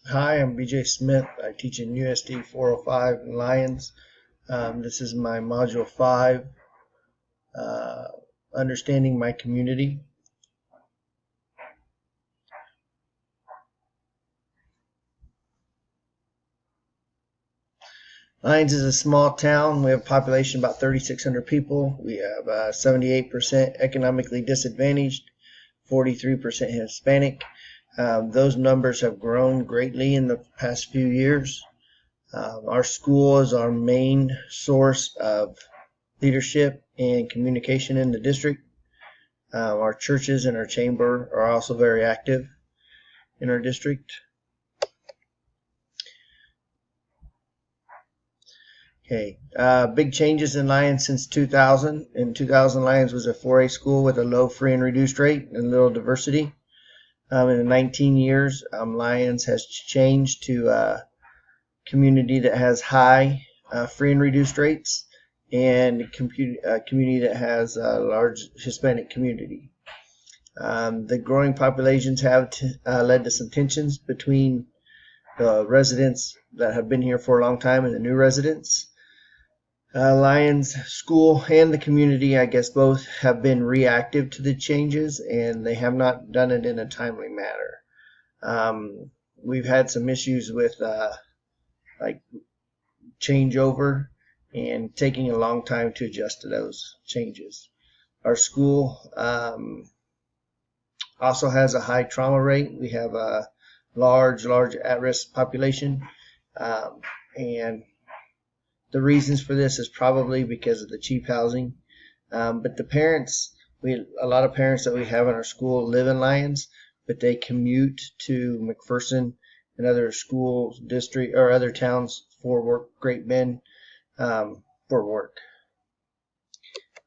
Hi, I'm BJ Smith. I teach in USD 405 in Lions. This is my Module 5, uh, Understanding My Community. Lions is a small town. We have a population about 3,600 people. We have 78% economically disadvantaged, 43% Hispanic. Those numbers have grown greatly in the past few years. Our school is our main source of leadership and communication in the district. Our churches and our chamber are also very active in our district. Okay, big changes in Lyons since 2000. In 2000, Lyons was a 4A school with a low free and reduced rate and little diversity. In the 19 years, Lyons has changed to a community that has high free and reduced rates and a community that has a large Hispanic community. The growing populations have led to some tensions between the residents that have been here for a long time and the new residents. Lions School and the community, I guess both, have been reactive to the changes, and they have not done it in a timely manner. We've had some issues with like changeover and taking a long time to adjust to those changes. Our school also has a high trauma rate. We have a large at-risk population, and the reasons for this is probably because of the cheap housing. But the parents, a lot of parents that we have in our school live in Lyons, but they commute to McPherson and other schools, district, or other towns for work, Great Bend, for work.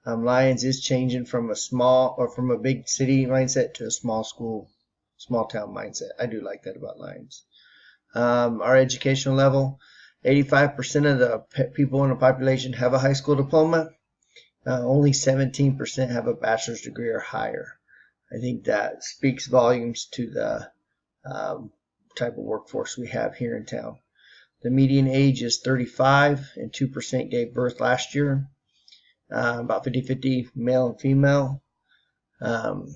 Lyons is changing from a big city mindset to a small town mindset. I do like that about Lyons. Our educational level, 85% of the people in the population have a high school diploma. Only 17% have a bachelor's degree or higher. I think that speaks volumes to the type of workforce we have here in town. The median age is 35, and 2% gave birth last year. About 50-50 male and female. And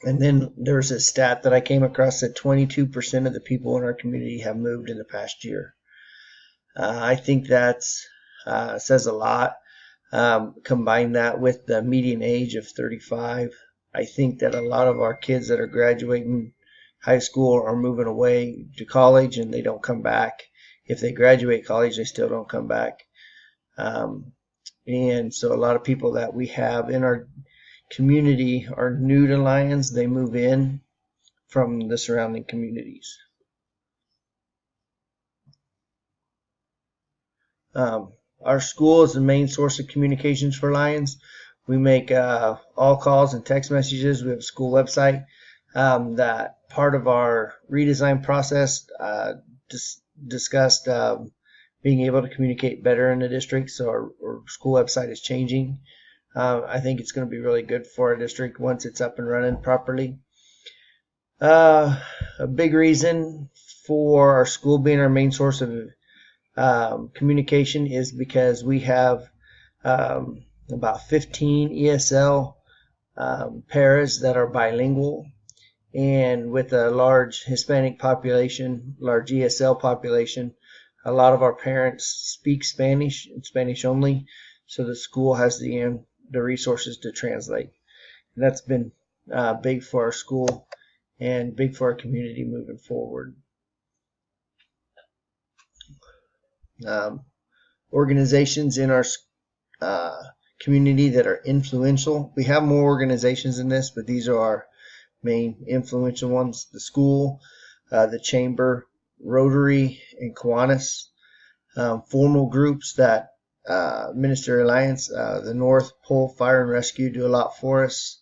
then there's a stat that I came across that 22% of the people in our community have moved in the past year. I think that says a lot. Combine that with the median age of 35. I think that a lot of our kids that are graduating high school are moving away to college and they don't come back. If they graduate college, they still don't come back. And so a lot of people that we have in our community are new to Lyons. They move in from the surrounding communities. Our school is the main source of communications for Lyons. We make all calls and text messages. We have a school website. That part of our redesign process discussed being able to communicate better in the district. So our school website is changing. I think it's going to be really good for our district once it's up and running properly. A big reason for our school being our main source of communication is because we have about 15 ESL paras that are bilingual, and with a large Hispanic population, large ESL population, a lot of our parents speak Spanish and Spanish only, so the school has the resources to translate. And that's been big for our school and big for our community moving forward. Organizations in our community that are influential. We have more organizations in this, but these are our main influential ones: the school, the chamber, Rotary, and Kiwanis. Formal groups that Minister Alliance, the North Pole Fire and Rescue do a lot for us,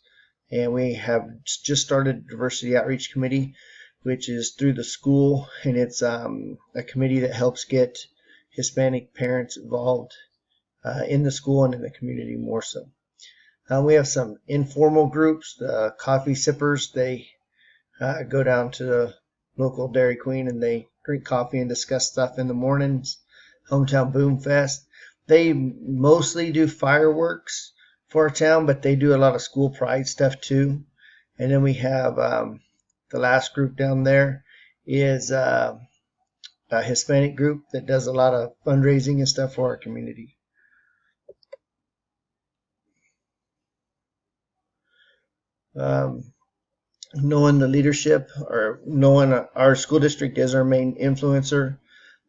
and we have just started Diversity Outreach Committee, which is through the school, and it's a committee that helps get Hispanic parents involved in the school and in the community more so. We have some informal groups, the coffee sippers. They go down to the local Dairy Queen, and they drink coffee and discuss stuff in the mornings. Hometown Boom Fest. They mostly do fireworks for our town, but they do a lot of school pride stuff too. And then we have the last group down there is a Hispanic group that does a lot of fundraising and stuff for our community. Knowing the leadership, or knowing our school district is our main influencer.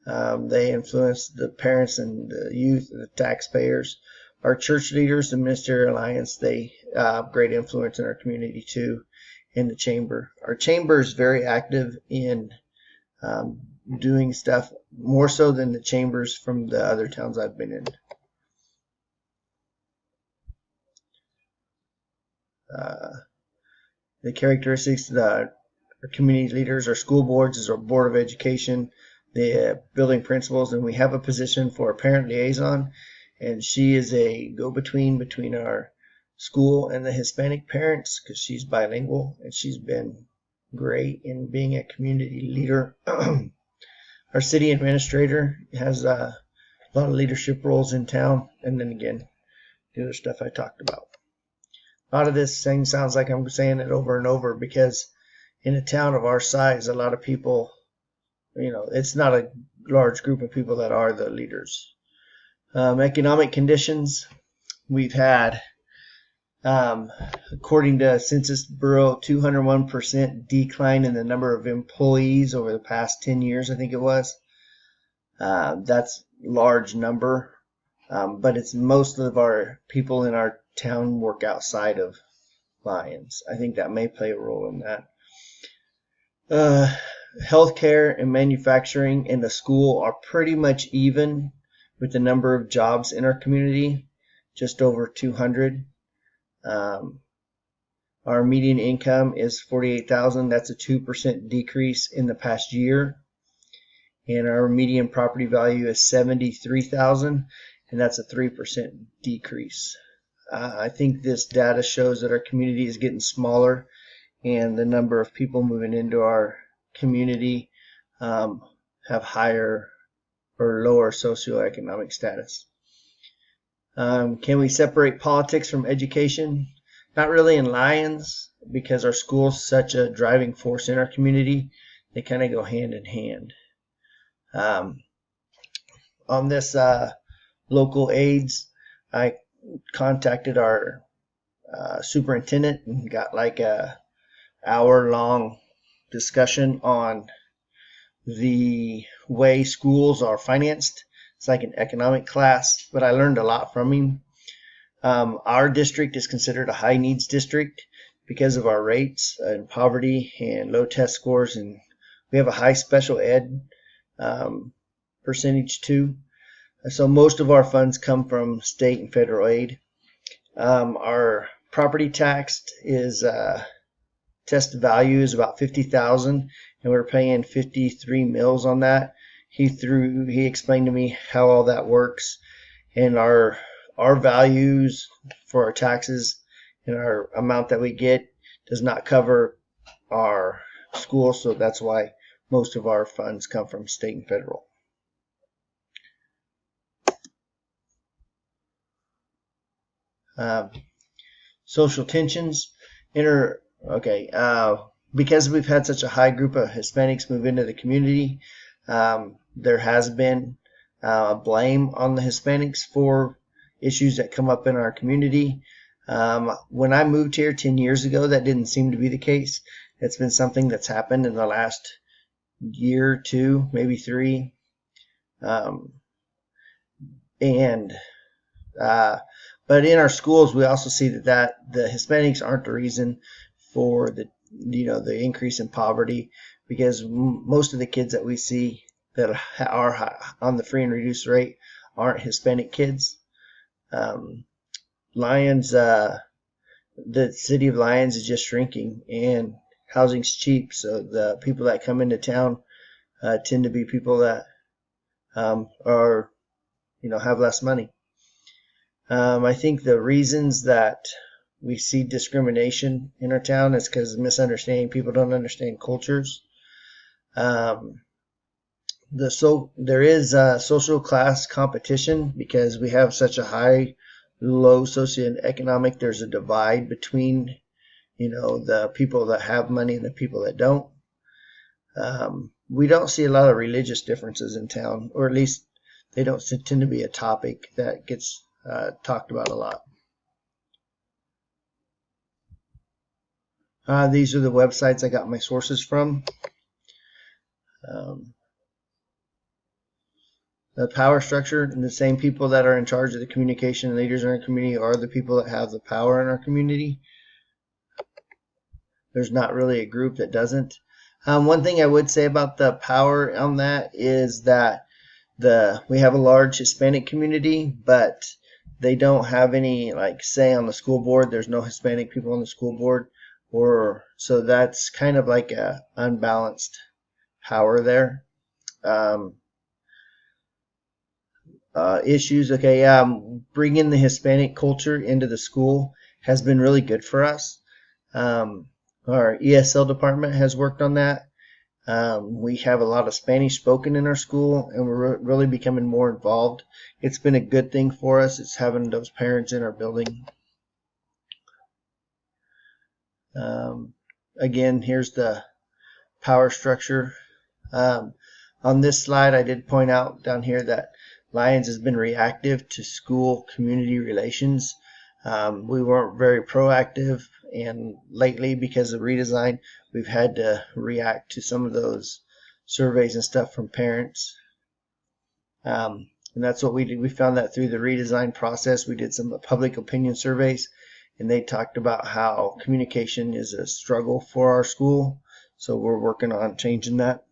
They influence the parents and the youth and the taxpayers. Our church leaders, the Ministerial Alliance, they have great influence in our community too, in the chamber. Our chamber is very active in doing stuff, more so than the chambers from the other towns I've been in. The characteristics of our community leaders, our school boards is our Board of Education, the building principals, and we have a position for a parent liaison, and she is a go-between between our school and the Hispanic parents because she's bilingual, and she's been great in being a community leader. Our city administrator has a lot of leadership roles in town, and then again, the other stuff I talked about. A lot of this thing sounds like I'm saying it over and over because in a town of our size, a lot of people, it's not a large group of people that are the leaders. Economic conditions, we've had, according to Census Bureau, 201% decline in the number of employees over the past 10 years, I think it was. That's a large number, but it's most of our people in our town work outside of Lyons. I think that may play a role in that. Healthcare and manufacturing and the school are pretty much even with the number of jobs in our community, just over 200. Our median income is $48,000. That's a 2% decrease in the past year. And our median property value is $73,000, and that's a 3% decrease. I think this data shows that our community is getting smaller, and the number of people moving into our community have higher or lower socioeconomic status. Can we separate politics from education? Not really in Lyons, because our school is such a driving force in our community. They kind of go hand in hand. On this local aids, I contacted our superintendent and got like a hour-long discussion on the way schools are financed. It's like an economic class, but I learned a lot from him. Our district is considered a high needs district because of our rates and poverty and low test scores, and we have a high special ed percentage too. So most of our funds come from state and federal aid. Our property tax is test value is about $50,000, and we're paying 53 mills on that. He explained to me how all that works, and our values for our taxes and our amount that we get does not cover our school, so that's why most of our funds come from state and federal. Social tensions. Because we've had such a high group of Hispanics move into the community, there has been blame on the Hispanics for issues that come up in our community. When I moved here 10 years ago, that didn't seem to be the case. It's been something that's happened in the last year, 2, maybe 3. But in our schools, we also see that the Hispanics aren't the reason for the increase in poverty, because most of the kids that we see that are on the free and reduced rate aren't Hispanic kids. Lyons, the city of Lyons is just shrinking, and housing's cheap, so the people that come into town tend to be people that are have less money. I think the reasons that we see discrimination in our town is because of misunderstanding. People don't understand cultures. There is social class competition because we have such a low socioeconomic. There's a divide between, the people that have money and the people that don't. We don't see a lot of religious differences in town, or at least they don't tend to be a topic that gets talked about a lot. These are the websites I got my sources from. The power structure, and the same people that are in charge of the communication leaders in our community are the people that have the power in our community. There's not really a group that doesn't. One thing I would say about the power on that is that we have a large Hispanic community, but they don't have any say on the school board. There's no Hispanic people on the school board, so that's kind of like a unbalanced power there. Issues. Okay, bringing the Hispanic culture into the school has been really good for us. Our ESL department has worked on that. We have a lot of Spanish spoken in our school, and we're really becoming more involved. It's been a good thing for us. It's having those parents in our building. Again, here's the power structure. On this slide, I did point out down here that Lions has been reactive to school community relations. We weren't very proactive, and lately, because of redesign, we've had to react to some of those surveys and stuff from parents. And that's what we did. We found that through the redesign process. We did some public opinion surveys, and they talked about how communication is a struggle for our school. So we're working on changing that.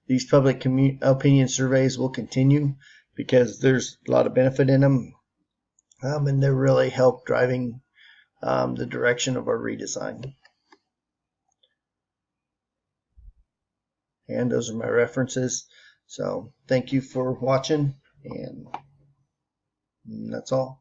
These public opinion surveys will continue because there's a lot of benefit in them, and they really help driving the direction of our redesign. And those are my references. So thank you for watching, and that's all.